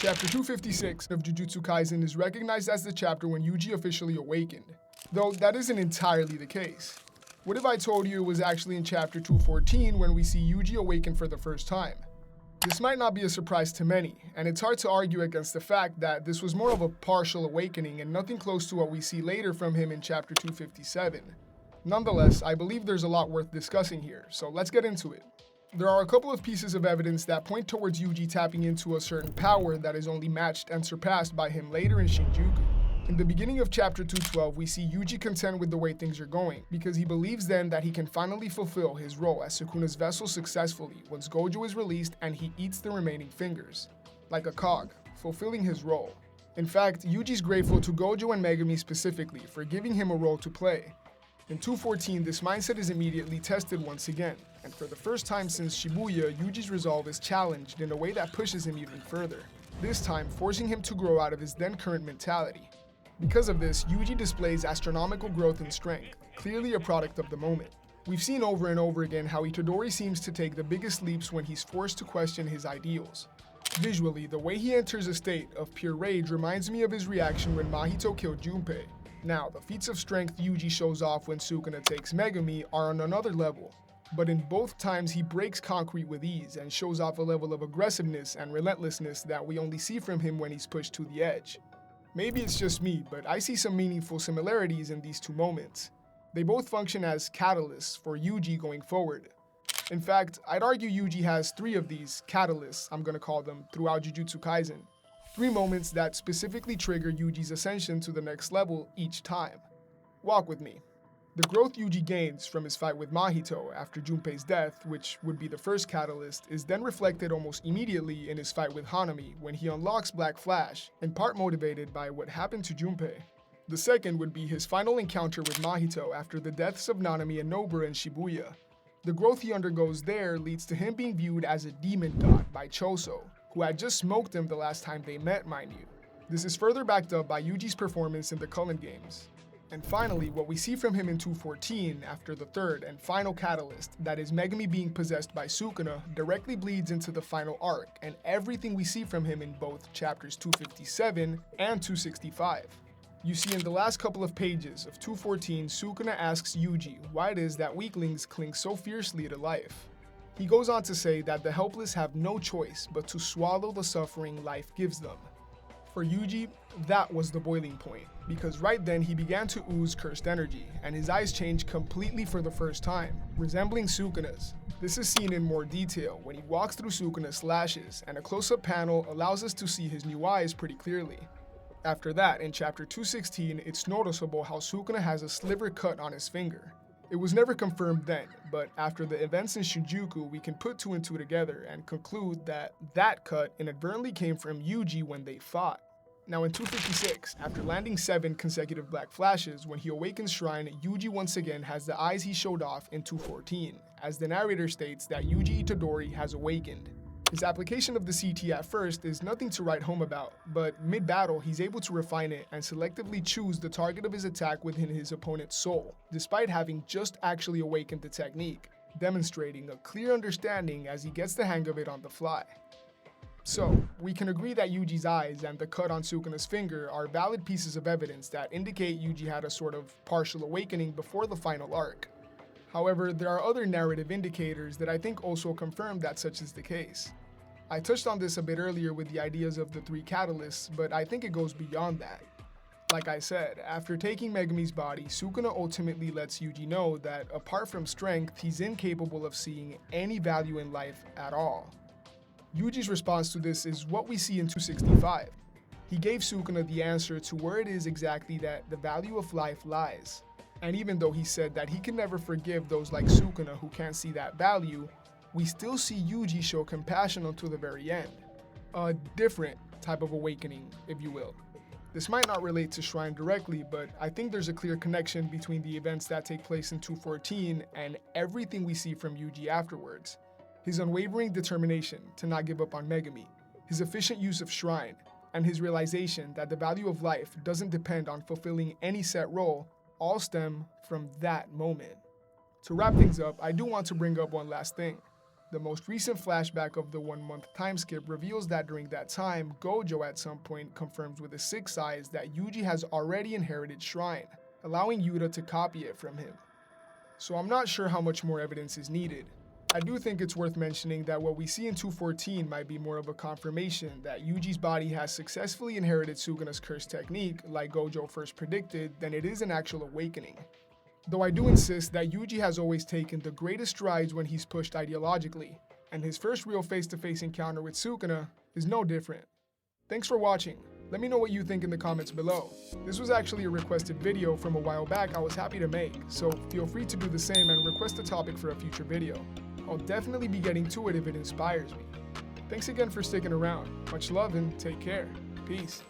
Chapter 256 of Jujutsu Kaisen is recognized as the chapter when Yuji officially awakened, though that isn't entirely the case. What if I told you it was actually in Chapter 214 when we see Yuji awaken for the first time? This might not be a surprise to many, and it's hard to argue against the fact that this was more of a partial awakening and nothing close to what we see later from him in Chapter 257. Nonetheless, I believe there's a lot worth discussing here, so let's get into it. There are a couple of pieces of evidence that point towards Yuji tapping into a certain power that is only matched and surpassed by him later in Shinjuku. In the beginning of Chapter 212, we see Yuji content with the way things are going, because he believes then that he can finally fulfill his role as Sukuna's vessel successfully once Gojo is released and he eats the remaining fingers. Like a cog, fulfilling his role. In fact, Yuji's grateful to Gojo and Megumi specifically for giving him a role to play. In 214, this mindset is immediately tested once again, and for the first time since Shibuya, Yuji's resolve is challenged in a way that pushes him even further, this time forcing him to grow out of his then current mentality. Because of this, Yuji displays astronomical growth in strength, clearly a product of the moment. We've seen over and over again how Itadori seems to take the biggest leaps when he's forced to question his ideals. Visually, the way he enters a state of pure rage reminds me of his reaction when Mahito killed Junpei. Now, the feats of strength Yuji shows off when Sukuna takes Megumi are on another level, but in both times he breaks concrete with ease and shows off a level of aggressiveness and relentlessness that we only see from him when he's pushed to the edge. Maybe it's just me, but I see some meaningful similarities in these two moments. They both function as catalysts for Yuji going forward. In fact, I'd argue Yuji has 3 of these catalysts, I'm gonna call them, throughout Jujutsu Kaisen. 3 moments that specifically trigger Yuji's ascension to the next level each time. Walk with me. The growth Yuji gains from his fight with Mahito after Junpei's death, which would be the first catalyst, is then reflected almost immediately in his fight with Hanami when he unlocks Black Flash, in part motivated by what happened to Junpei. The second would be his final encounter with Mahito after the deaths of Nanami and Nobara in Shibuya. The growth he undergoes there leads to him being viewed as a demon god by Choso, who had just smoked him the last time they met, mind you. This is further backed up by Yuji's performance in the Cullen Games. And finally, what we see from him in 214 after the third and final catalyst, that is Megumi being possessed by Sukuna, directly bleeds into the final arc and everything we see from him in both chapters 257 and 265. You see in the last couple of pages of 214, Sukuna asks Yuji why it is that weaklings cling so fiercely to life. He goes on to say that the helpless have no choice but to swallow the suffering life gives them. For Yuji, that was the boiling point, because right then he began to ooze cursed energy, and his eyes changed completely for the first time, resembling Sukuna's. This is seen in more detail when he walks through Sukuna's lashes, and a close-up panel allows us to see his new eyes pretty clearly. After that, in chapter 216, it's noticeable how Sukuna has a sliver cut on his finger. It was never confirmed then, but after the events in Shinjuku, we can put 2 and 2 together and conclude that that cut inadvertently came from Yuji when they fought. Now in 256, after landing 7 consecutive Black Flashes, when he awakens Shrine, Yuji once again has the eyes he showed off in 214, as the narrator states that Yuji Itadori has awakened. His application of the CT at first is nothing to write home about, but mid-battle he's able to refine it and selectively choose the target of his attack within his opponent's soul, despite having just actually awakened the technique, demonstrating a clear understanding as he gets the hang of it on the fly. So, we can agree that Yuji's eyes and the cut on Sukuna's finger are valid pieces of evidence that indicate Yuji had a sort of partial awakening before the final arc. However, there are other narrative indicators that I think also confirm that such is the case. I touched on this a bit earlier with the ideas of the 3 catalysts, but I think it goes beyond that. Like I said, after taking Megumi's body, Sukuna ultimately lets Yuji know that apart from strength, he's incapable of seeing any value in life at all. Yuji's response to this is what we see in 265. He gave Sukuna the answer to where it is exactly that the value of life lies. And even though he said that he can never forgive those like Sukuna who can't see that value, we still see Yuji show compassion until the very end. A different type of awakening, if you will. This might not relate to Shrine directly, but I think there's a clear connection between the events that take place in 214 and everything we see from Yuji afterwards. His unwavering determination to not give up on Megumi, his efficient use of Shrine, and his realization that the value of life doesn't depend on fulfilling any set role, all stem from that moment. To wrap things up, I do want to bring up one last thing. The most recent flashback of the 1-month time skip reveals that during that time, Gojo at some point confirms with his 6 eyes that Yuji has already inherited Shrine, allowing Yuta to copy it from him. So I'm not sure how much more evidence is needed. I do think it's worth mentioning that what we see in 214 might be more of a confirmation that Yuji's body has successfully inherited Suguna's curse technique like Gojo first predicted than it is an actual awakening. Though I do insist that Yuji has always taken the greatest strides when he's pushed ideologically, and his first real face-to-face encounter with Sukuna is no different. Thanks for watching. Let me know what you think in the comments below. This was actually a requested video from a while back I was happy to make, so feel free to do the same and request a topic for a future video. I'll definitely be getting to it if it inspires me. Thanks again for sticking around. Much love and take care. Peace.